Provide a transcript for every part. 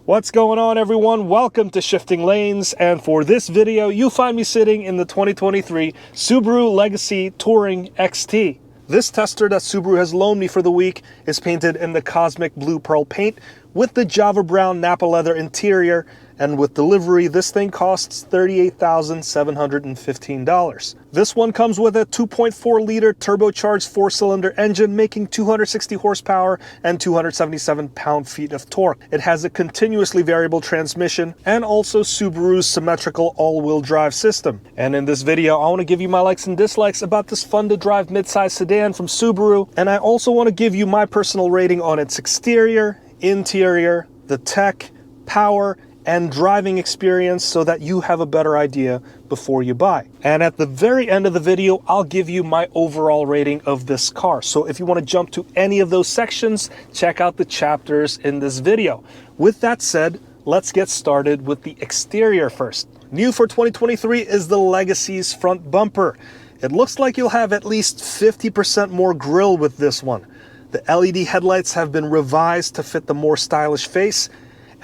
What's going on, everyone? Welcome to Shifting Lanes, and for this video you'll find me sitting in the 2023 Subaru Legacy Touring XT. This tester that Subaru has loaned me for the week is painted in the cosmic blue pearl paint with the Java brown Napa leather interior, and with delivery this thing costs $38,715. This one comes with a 2.4 liter turbocharged 4-cylinder engine making 260 horsepower and 277 pound-feet of torque. It has a continuously variable transmission and also Subaru's symmetrical all-wheel drive system. And in this video I want to give you my likes and dislikes about this fun-to-drive midsize sedan from Subaru, and I also want to give you my personal rating on its exterior, interior, the tech, power, and driving experience so that you have a better idea before you buy. And at the very end of the video, I'll give you my overall rating of this car. So if you want to jump to any of those sections, check out the chapters in this video. With that said, let's get started with the exterior first. New for 2023 is the Legacy's front bumper. It looks like you'll have at least 50% more grille with this one. The LED headlights have been revised to fit the more stylish face,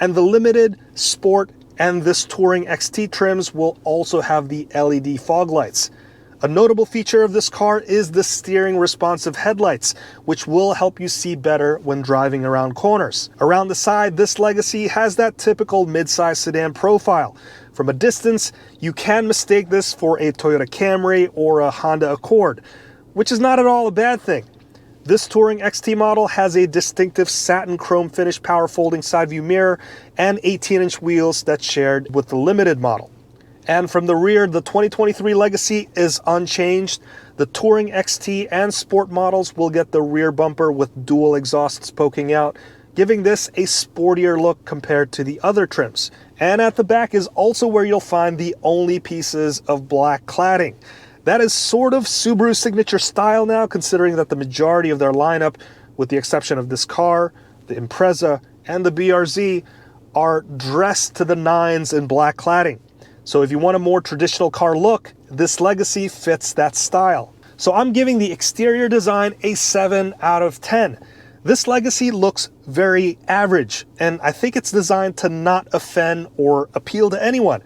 and the Limited, Sport, and this Touring XT trims will also have the LED fog lights. A notable feature of this car is the steering responsive headlights, which will help you see better when driving around corners. Around the side, this Legacy has that typical midsize sedan profile. From a distance, you can mistake this for a Toyota Camry or a Honda Accord, which is not at all a bad thing. This Touring XT model has a distinctive satin chrome finish power folding side view mirror and 18-inch wheels that's shared with the Limited model. And from the rear, the 2023 Legacy is unchanged. The Touring XT and Sport models will get the rear bumper with dual exhausts poking out, giving this a sportier look compared to the other trims. And at the back is also where you'll find the only pieces of black cladding. That is sort of Subaru's signature style now, considering that the majority of their lineup, with the exception of this car, the Impreza, and the BRZ, are dressed to the nines in black cladding. So if you want a more traditional car look, this Legacy fits that style. So I'm giving the exterior design a 7 out of 10. This Legacy looks very average, and I think it's designed to not offend or appeal to anyone.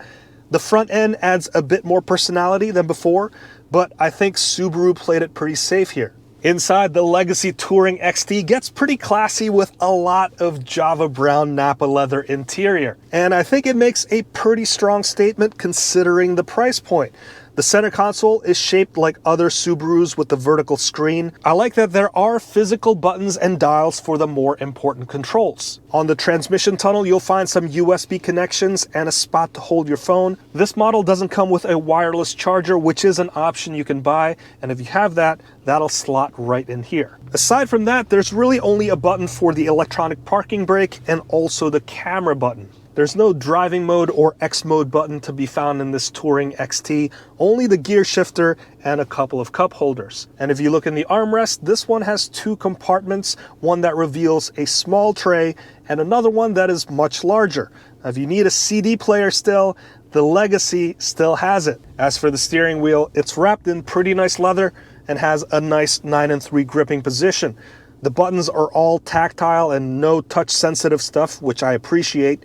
The front end adds a bit more personality than before, but I think Subaru played it pretty safe here. Inside, the Legacy Touring XT gets pretty classy with a lot of Java brown Napa leather interior. And I think it makes a pretty strong statement considering the price point. The center console is shaped like other Subarus with the vertical screen. I like that there are physical buttons and dials for the more important controls. On the transmission tunnel, you'll find some USB connections and a spot to hold your phone. This model doesn't come with a wireless charger, which is an option you can buy, and if you have that, that'll slot right in here. Aside from that, there's really only a button for the electronic parking brake and also the camera button. There's no driving mode or X mode button to be found in this Touring XT, only the gear shifter and a couple of cup holders. And if you look in the armrest, this one has two compartments, one that reveals a small tray and another one that is much larger. Now, if you need a CD player still, the Legacy still has it. As for the steering wheel, it's wrapped in pretty nice leather and has a nice 9-3 gripping position. The buttons are all tactile and no touch sensitive stuff, which I appreciate.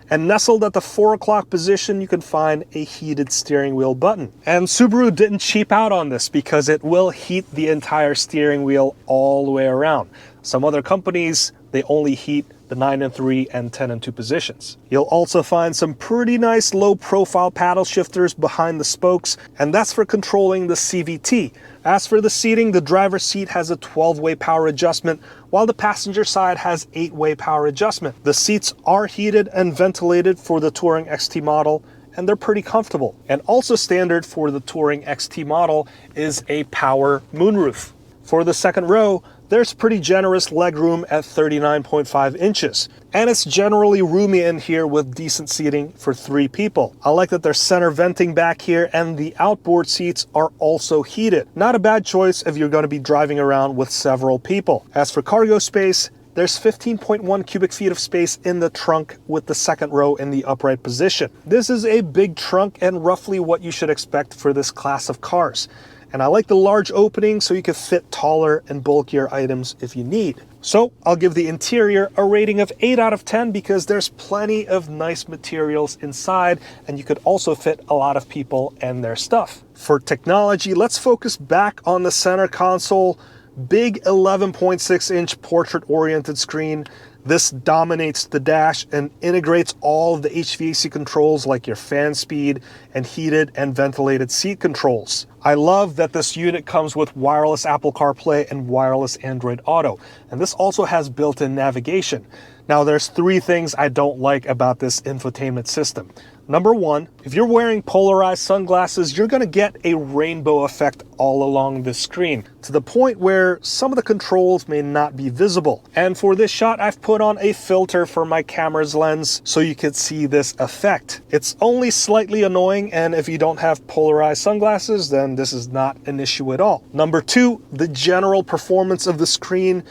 And nestled at the 4 o'clock position, you can find a heated steering wheel button. And Subaru didn't cheap out on this because it will heat the entire steering wheel all the way around. Some other companies, they only heat the 9-3 and 10-2 positions. You'll also find some pretty nice low profile paddle shifters behind the spokes, and that's for controlling the CVT. As for the seating, the driver's seat has a 12-way power adjustment, while the passenger side has 8-way power adjustment. The seats are heated and ventilated for the Touring XT model, and they're pretty comfortable. And also standard for the Touring XT model is a power moonroof. For the second row, there's pretty generous legroom at 39.5 inches. And it's generally roomy in here with decent seating for 3 people. I like that there's center venting back here, and the outboard seats are also heated. Not a bad choice if you're going to be driving around with several people. As for cargo space, there's 15.1 cubic feet of space in the trunk with the second row in the upright position. This is a big trunk and roughly what you should expect for this class of cars. And I like the large opening so you can fit taller and bulkier items if you need. So I'll give the interior a rating of 8 out of 10 because there's plenty of nice materials inside, and you could also fit a lot of people and their stuff. For technology, let's focus back on the center console. Big 11.6-inch portrait-oriented screen. This dominates the dash and integrates all of the HVAC controls like your fan speed and heated and ventilated seat controls. I love that this unit comes with wireless Apple CarPlay and wireless Android Auto, and this also has built-in navigation. Now there's 3 things I don't like about this infotainment system. Number 1, if you're wearing polarized sunglasses, you're going to get a rainbow effect all along the screen, to the point where some of the controls may not be visible. And for this shot, I've put on a filter for my camera's lens so you could see this effect. It's only slightly annoying, and if you don't have polarized sunglasses, then this is not an issue at all. Number 2, the general performance of the screen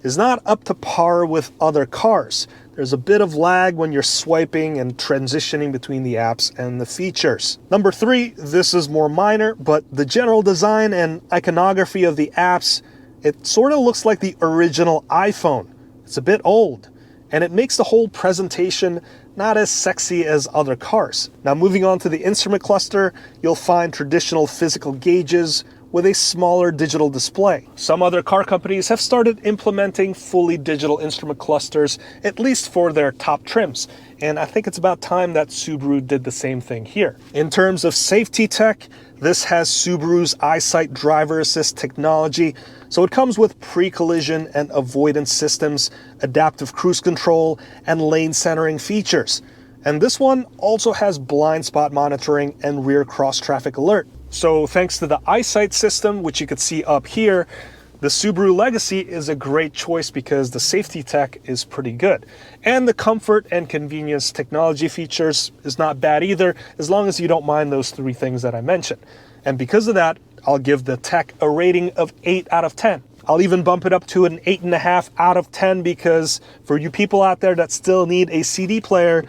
is not up to par with other cars. There's a bit of lag when you're swiping and transitioning between the apps and the features. Number 3, this is more minor, but the general design and iconography of the apps, it sort of looks like the original iPhone. It's a bit old, and it makes the whole presentation not as sexy as other cars. Now moving on to the instrument cluster, you'll find traditional physical gauges with a smaller digital display. Some other car companies have started implementing fully digital instrument clusters, at least for their top trims, and I think it's about time that Subaru did the same thing here. In terms of safety tech, this has Subaru's EyeSight driver assist technology, so it comes with pre-collision and avoidance systems, adaptive cruise control, and lane centering features. And this one also has blind spot monitoring and rear cross-traffic alert. So thanks to the EyeSight system, which you could see up here, the Subaru Legacy is a great choice because the safety tech is pretty good. And the comfort and convenience technology features is not bad either, as long as you don't mind those 3 things that I mentioned. And because of that, I'll give the tech a rating of 8 out of 10. I'll even bump it up to an 8.5 out of 10 because for you people out there that still need a CD player,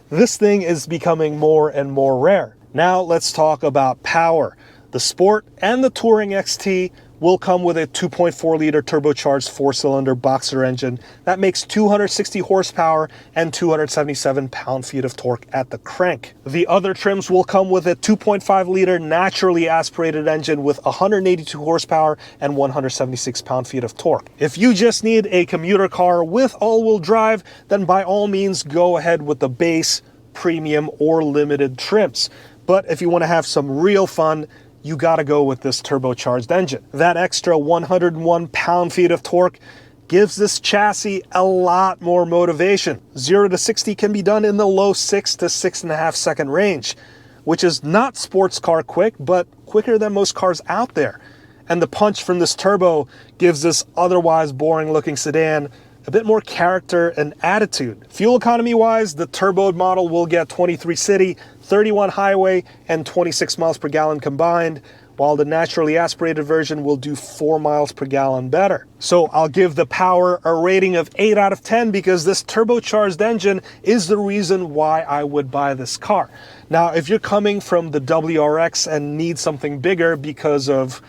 this thing is becoming more and more rare. Now let's talk about power. The Sport and the Touring XT will come with a 2.4-liter turbocharged 4-cylinder boxer engine that makes 260 horsepower and 277 pound-feet of torque at the crank. The other trims will come with a 2.5-liter naturally aspirated engine with 182 horsepower and 176 pound-feet of torque. If you just need a commuter car with all-wheel drive, then by all means go ahead with the base, premium, or limited trims. But if you want to have some real fun, you gotta go with this turbocharged engine. That extra 101 pound-feet of torque gives this chassis a lot more motivation. 0 to 60 can be done in the low 6 to 6.5 second range, which is not sports car quick, but quicker than most cars out there. And the punch from this turbo gives this otherwise boring looking sedan a bit more character and attitude. Fuel economy wise, the turboed model will get 23 city, 31 highway, and 26 miles per gallon combined, while the naturally aspirated version will do 4 miles per gallon better. So I'll give the power a rating of 8 out of 10 because this turbocharged engine is the reason why I would buy this car. Now, if you're coming from the WRX and need something bigger because of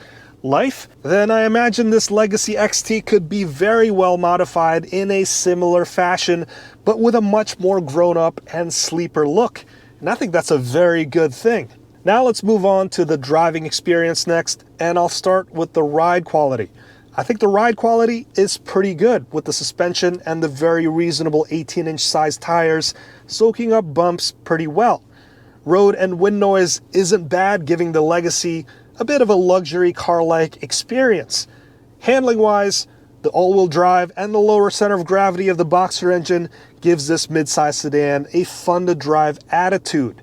life, then I imagine this Legacy XT could be very well modified in a similar fashion, but with a much more grown-up and sleeper look. And I think that's a very good thing. Now let's move on to the driving experience next, and I'll start with the ride quality. I think the ride quality is pretty good with the suspension and the very reasonable 18-inch size tires soaking up bumps pretty well. Road and wind noise isn't bad, giving the Legacy a bit of a luxury car-like experience. Handling-wise, the all-wheel drive and the lower center of gravity of the boxer engine gives this midsize sedan a fun-to-drive attitude.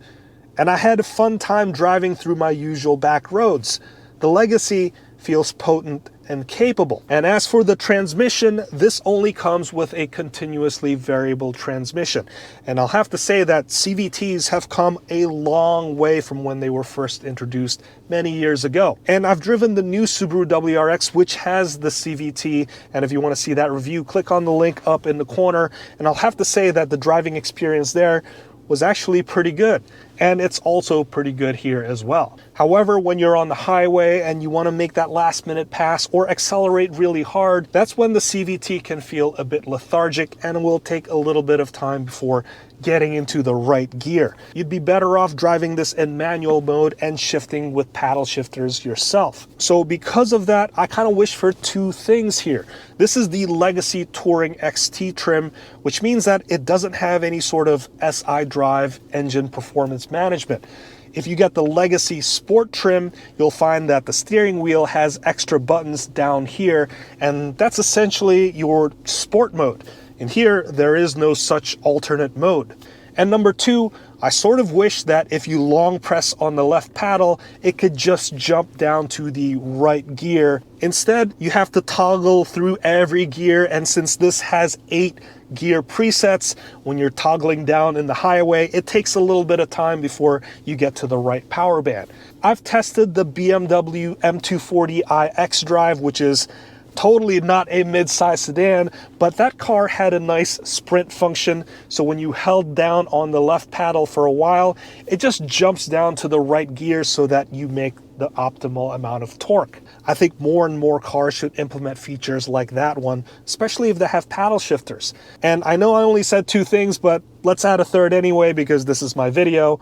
And I had a fun time driving through my usual back roads. The Legacy feels potent and capable. And as for the transmission, this only comes with a continuously variable transmission. And I'll have to say that CVTs have come a long way from when they were first introduced many years ago. And I've driven the new Subaru WRX, which has the CVT, and if you want to see that review, click on the link up in the corner. And I'll have to say that the driving experience there was actually pretty good. and it's also pretty good here as well. However, when you're on the highway and you want to make that last minute pass or accelerate really hard, that's when the CVT can feel a bit lethargic and will take a little bit of time before getting into the right gear. You'd be better off driving this in manual mode and shifting with paddle shifters yourself. So because of that, I kind of wish for two things here. This is the Legacy Touring XT trim, which means that it doesn't have any sort of SI drive engine performance management. If you get the Legacy Sport trim, you'll find that the steering wheel has extra buttons down here, and that's essentially your sport mode. And here, there is no such alternate mode. And number two, I sort of wish that if you long press on the left paddle, it could just jump down to the right gear. Instead, you have to toggle through every gear, and since this has 8 gear presets, when you're toggling down in the highway, it takes a little bit of time before you get to the right power band. I've tested the BMW M240i xDrive, which is totally not a mid-size sedan, but that car had a nice sprint function, so when you held down on the left paddle for a while, it just jumps down to the right gear so that you make the optimal amount of torque. I think more and more cars should implement features like that one, especially if they have paddle shifters. And I know I only said 2 things, but let's add a third anyway because this is my video.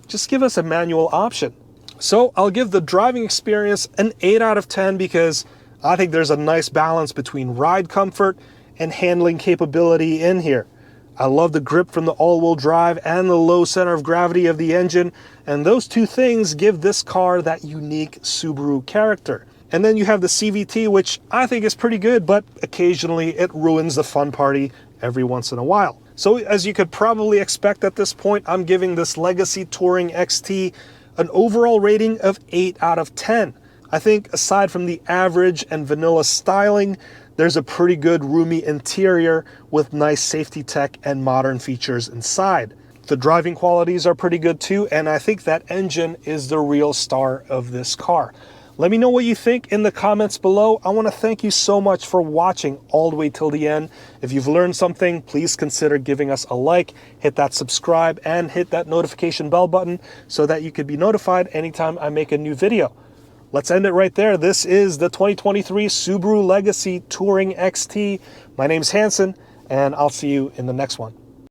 Just give us a manual option. So I'll give the driving experience an 8 out of 10 because I think there's a nice balance between ride comfort and handling capability in here. I love the grip from the all-wheel drive and the low center of gravity of the engine, and those 2 things give this car that unique Subaru character. And then you have the CVT, which I think is pretty good, but occasionally it ruins the fun party every once in a while. So as you could probably expect at this point, I'm giving this Legacy Touring XT an overall rating of 8 out of 10. I think aside from the average and vanilla styling, there's a pretty good roomy interior with nice safety tech and modern features inside. The driving qualities are pretty good too, and I think that engine is the real star of this car. Let me know what you think in the comments below. I want to thank you so much for watching all the way till the end. If you've learned something, please consider giving us a like, hit that subscribe, and hit that notification bell button so that you could be notified anytime I make a new video. Let's end it right there. This is the 2023 Subaru Legacy Touring XT. My name's Hanson, and I'll see you in the next one.